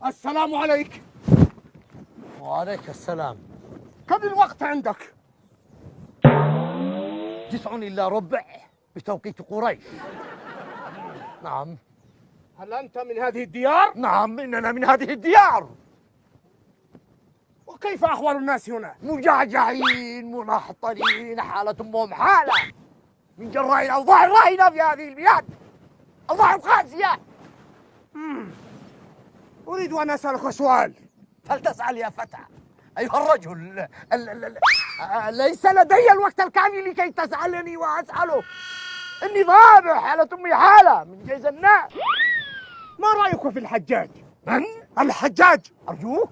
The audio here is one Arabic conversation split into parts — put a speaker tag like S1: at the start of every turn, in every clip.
S1: السلام عليك.
S2: وعليك السلام.
S1: كم الوقت عندك؟
S2: 9 إلا ربع بتوقيت قريش. نعم.
S1: هل أنت من هذه الديار؟
S2: نعم، إننا من هذه الديار.
S1: وكيف أحوال الناس هنا؟
S2: مجعجعين منحطرين، حالتهم حالة من جراء الأوضاع الراهنة في هذه البلاد، أوضاع قاسية.
S1: أريد أن أسألك سؤال.
S2: فلتسأل يا فتى أيها الرجل. ليس لدي الوقت الكامل لكي تسألني وأسأله. إني ضابع، حالة أمي حالة من جيز الناس.
S1: ما رأيك في الحجاج؟
S2: من؟
S1: الحجاج.
S2: أرجوك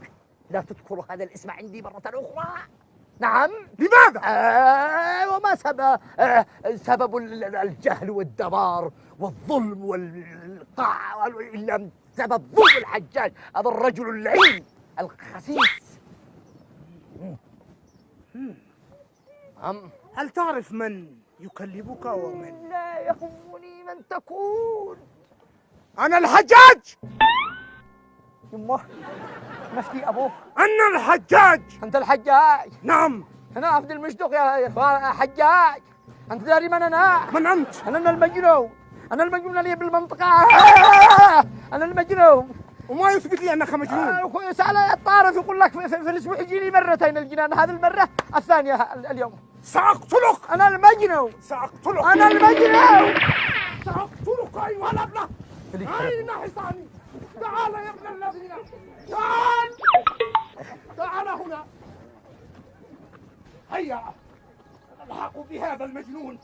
S2: لا تذكر هذا الاسم عندي مرة أخرى. نعم.
S1: لماذا؟
S2: وما سبب الجهل والدمار والظلم والقاع إلا سبب ظلم الحجاج، هذا الرجل اللعين الخسيس.
S1: هل تعرف من يكلمك ومن؟
S2: لا يهمني من تكون.
S1: أنا الحجاج.
S2: يمه مشتي أبوك.
S1: أنا الحجاج.
S2: أنت الحجاج؟
S1: نعم.
S2: أنا عبد المشتق يا حجاج. أنت داري من أنا؟
S1: من أنت؟
S2: أنا المجنون. أنا المجنون اللي بالمنطقة. أنا المجنون.
S1: وما يثبت لي أنك مجنون؟
S2: سأل الطارف يقول لك في الأسبوع يجي لي مرتين الجنان، هذه المرة الثانية اليوم.
S1: سأقتلك.
S2: أنا المجنون.
S1: سأقتلك.
S2: أنا المجنون.
S1: سأقتلك أيها الأبله. أين حصاني؟ تعال يا ابن الذين، تعال. تعال هنا. هيا نلحق بهذا المجنون.